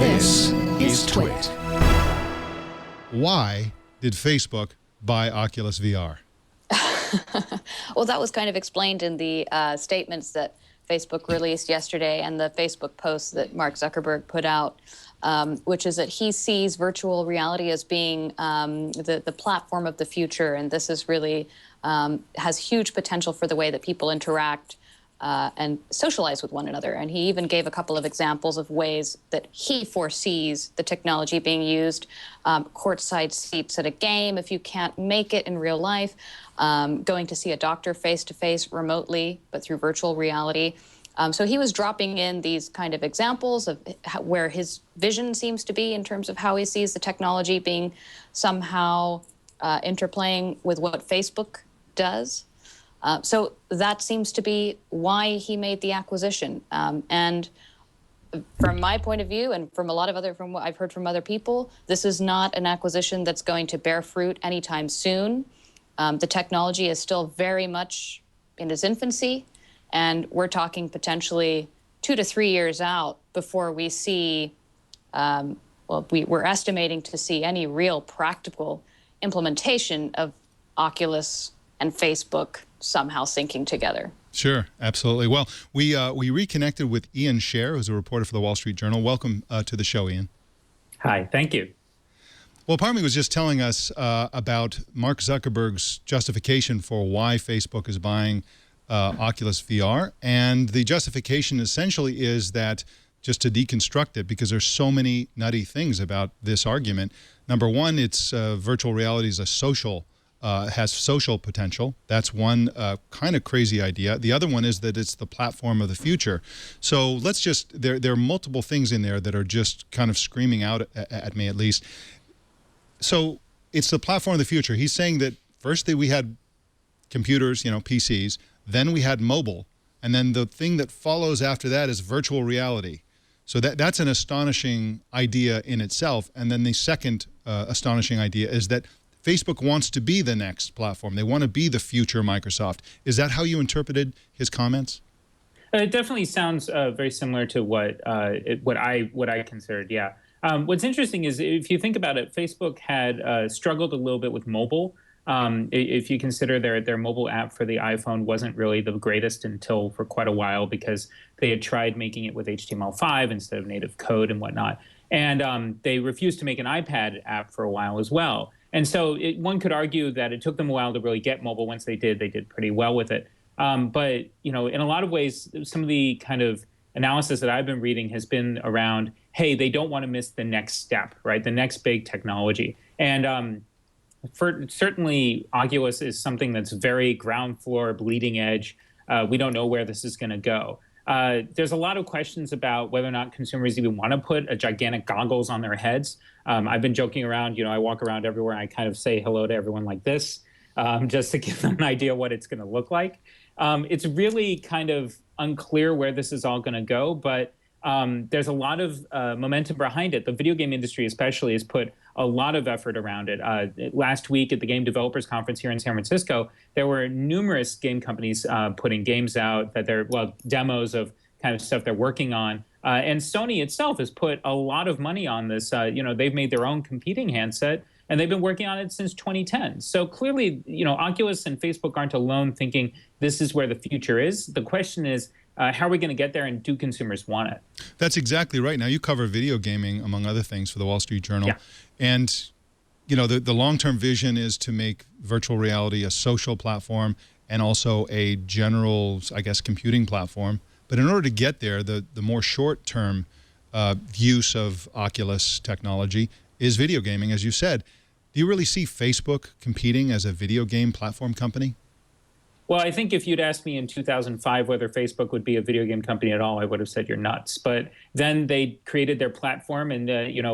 This is Twit. Why did Facebook buy Oculus VR? Well, that was kind of explained in the statements that Facebook released yesterday and the Facebook posts that Mark Zuckerberg put out, which is that he sees virtual reality as being the platform of the future, and this is really has huge potential for the way that people interact and socialize with one another. And he even gave a couple of examples of ways that he foresees the technology being used. Courtside seats at a game if you can't make it in real life, going to see a doctor face-to-face remotely, but through virtual reality. So he was dropping in these kind of examples of where his vision seems to be in terms of how he sees the technology being somehow interplaying with what Facebook does. So that seems to be why he made the acquisition. And from my point of view, and from a lot of from what I've heard from other people, this is not an acquisition that's going to bear fruit anytime soon. The technology is still very much in its infancy, and we're talking potentially 2 to 3 years out before we see, we're estimating to see any real practical implementation of Oculus and Facebook somehow syncing together. Sure, absolutely. Well, we reconnected with Ian Scher, who's a reporter for the Wall Street Journal. Welcome to the show, Ian. Hi, thank you. Well, Parmi was just telling us about Mark Zuckerberg's justification for why Facebook is buying Oculus VR, and the justification essentially is that, just to deconstruct it, because there's so many nutty things about this argument. Number one, it's virtual reality is a social has social potential. That's one kind of crazy idea. The other one is that it's the platform of the future. So let's just, there are multiple things in there that are just kind of screaming out at me, at least. So it's the platform of the future. He's saying that first we had computers, PCs, then we had mobile, and then the thing that follows after that is virtual reality. So that's an astonishing idea in itself. And then the second astonishing idea is that Facebook wants to be the next platform. They want to be the future Microsoft. Is that how you interpreted his comments? It definitely sounds very similar to what I considered. Yeah. What's interesting is if you think about it, Facebook had struggled a little bit with mobile. If you consider their mobile app for the iPhone wasn't really the greatest until for quite a while, because they had tried making it with HTML5 instead of native code and whatnot. And they refused to make an iPad app for a while as well. And so one could argue that it took them a while to really get mobile. Once they did pretty well with it. But in a lot of ways, some of the kind of analysis that I've been reading has been around, hey, they don't want to miss the next step, right? The next big technology. And certainly, Oculus is something that's very ground floor, bleeding edge. We don't know where this is going to go. There's a lot of questions about whether or not consumers even want to put a gigantic goggles on their heads. I've been joking around, I walk around everywhere and I kind of say hello to everyone like this, just to give them an idea what it's going to look like. It's really kind of unclear where this is all going to go, but there's a lot of momentum behind it. The video game industry especially has put a lot of effort around it. Last week at the Game Developers Conference here in San Francisco, there were numerous game companies putting games out that they're, demos of kind of stuff they're working on. And Sony itself has put a lot of money on this. They've made their own competing handset, and they've been working on it since 2010. So clearly, Oculus and Facebook aren't alone thinking this is where the future is. The question is, how are we going to get there, and do consumers want it? That's exactly right. Now, you cover video gaming, among other things, for the Wall Street Journal. Yeah. And, the long-term vision is to make virtual reality a social platform and also a general, I guess, computing platform. But in order to get there, the more short-term use of Oculus technology is video gaming, as you said. Do you really see Facebook competing as a video game platform company? Well, I think if you'd asked me in 2005 whether Facebook would be a video game company at all, I would have said you're nuts. But then they created their platform, and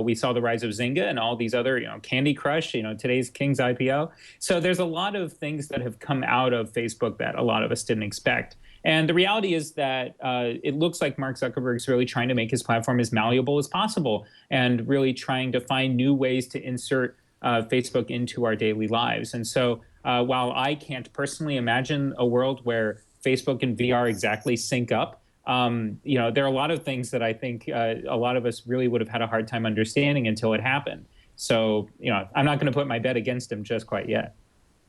we saw the rise of Zynga and all these other, Candy Crush, today's King's IPO. So there's a lot of things that have come out of Facebook that a lot of us didn't expect. And the reality is that it looks like Mark Zuckerberg's really trying to make his platform as malleable as possible, and really trying to find new ways to insert Facebook into our daily lives. And so while I can't personally imagine a world where Facebook and VR exactly sync up, There are a lot of things that I think a lot of us really would have had a hard time understanding until it happened. So, I'm not going to put my bet against him just quite yet.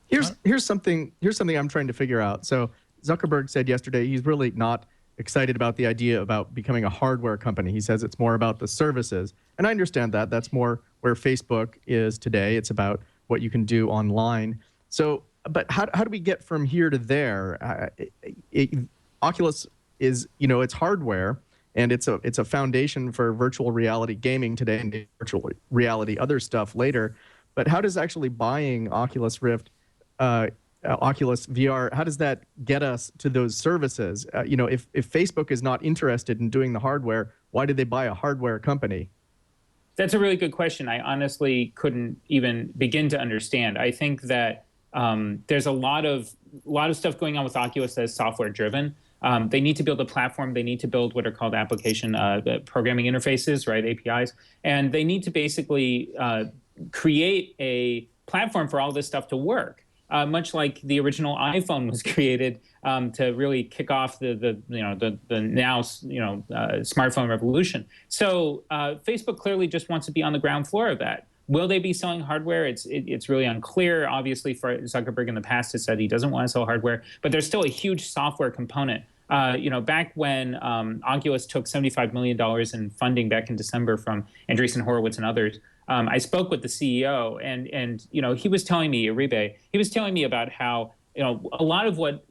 Here's something I'm trying to figure out. So Zuckerberg said yesterday he's really not excited about the idea about becoming a hardware company. He says it's more about the services. And I understand that. That's more where Facebook is today. It's about what you can do online. So, but how do we get from here to there? Oculus is, it's hardware, and it's a foundation for virtual reality gaming today and virtual reality other stuff later. But how does actually buying Oculus Rift, Oculus VR, how does that get us to those services? If Facebook is not interested in doing the hardware, why did they buy a hardware company? That's a really good question. I honestly couldn't even begin to understand. I think that there's a lot of stuff going on with Oculus that is software driven. They need to build a platform. They need to build what are called application programming interfaces, right? APIs. And they need to basically create a platform for all this stuff to work. Much like the original iPhone was created to really kick off the now smartphone revolution. So Facebook clearly just wants to be on the ground floor of that. Will they be selling hardware? It's really unclear. Obviously, for Zuckerberg in the past has said he doesn't want to sell hardware, but there's still a huge software component. Back when Oculus took $75 million in funding back in December from Andreessen Horowitz and others, I spoke with the CEO, and he was telling me, Uribe, he was telling me about how a lot of what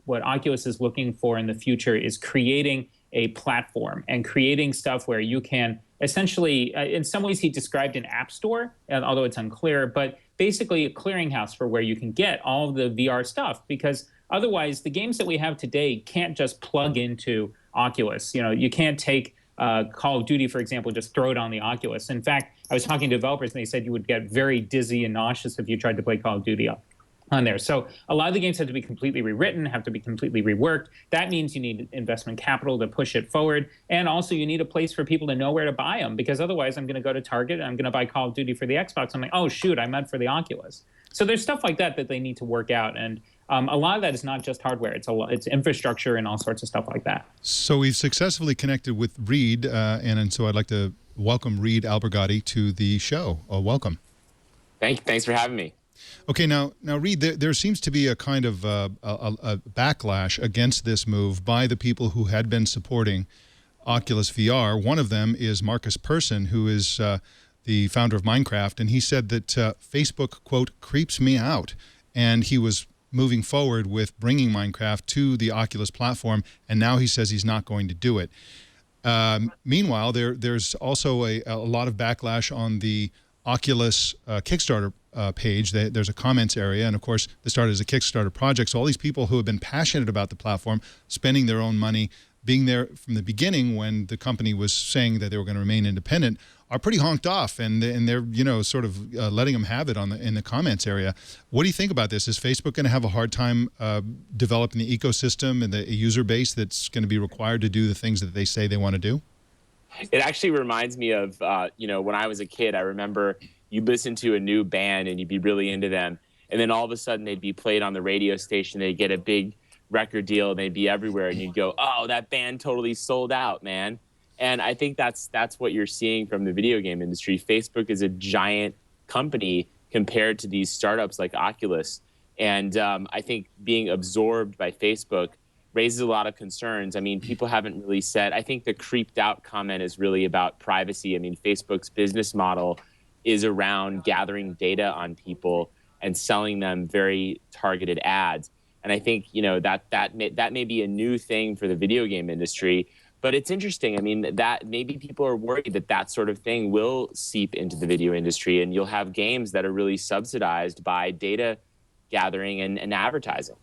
Oculus is looking for in the future is creating a platform and creating stuff where you can essentially, in some ways he described an app store, although it's unclear, but basically a clearinghouse for where you can get all of the VR stuff, because otherwise the games that we have today can't just plug into Oculus. You can't take Call of Duty, for example, just throw it on the Oculus. In fact, I was talking to developers and they said you would get very dizzy and nauseous if you tried to play Call of Duty on there. So a lot of the games have to be completely rewritten, have to be completely reworked. That means you need investment capital to push it forward. And also you need a place for people to know where to buy them, because otherwise I'm going to go to Target and I'm going to buy Call of Duty for the Xbox. I'm like, oh, shoot, I meant for the Oculus. So there's stuff like that they need to work out. And a lot of that is not just hardware. It's infrastructure and all sorts of stuff like that. So we've successfully connected with Reed, and so I'd like to welcome Reed Albergotti to the show. Welcome. Thanks for having me. Okay, now Reed, there seems to be a kind of a backlash against this move by the people who had been supporting Oculus VR. One of them is Marcus Persson, who is the founder of Minecraft, and he said that Facebook, quote, creeps me out, and he was moving forward with bringing Minecraft to the Oculus platform, and now he says he's not going to do it. Meanwhile, there's also a lot of backlash on the Oculus Kickstarter page. There's a comments area, and of course, this started as a Kickstarter project, so all these people who have been passionate about the platform, spending their own money, being there from the beginning when the company was saying that they were going to remain independent, are pretty honked off, and they're sort of letting them have it in the comments area. What do you think about this? Is Facebook going to have a hard time developing the ecosystem and the user base that's going to be required to do the things that they say they want to do? It actually reminds me of when I was a kid. I remember you'd listen to a new band and you'd be really into them, and then all of a sudden they'd be played on the radio station. They'd get a big record deal and they'd be everywhere, and you'd go, oh, that band totally sold out, man. And I think that's what you're seeing from the video game industry. Facebook is a giant company compared to these startups like Oculus. And I think being absorbed by Facebook raises a lot of concerns. I mean, people haven't really said, I think the creeped out comment is really about privacy. I mean, Facebook's business model is around gathering data on people and selling them very targeted ads. And I think, that may be a new thing for the video game industry. But it's interesting. I mean, that maybe people are worried that sort of thing will seep into the video industry, and you'll have games that are really subsidized by data gathering and advertising.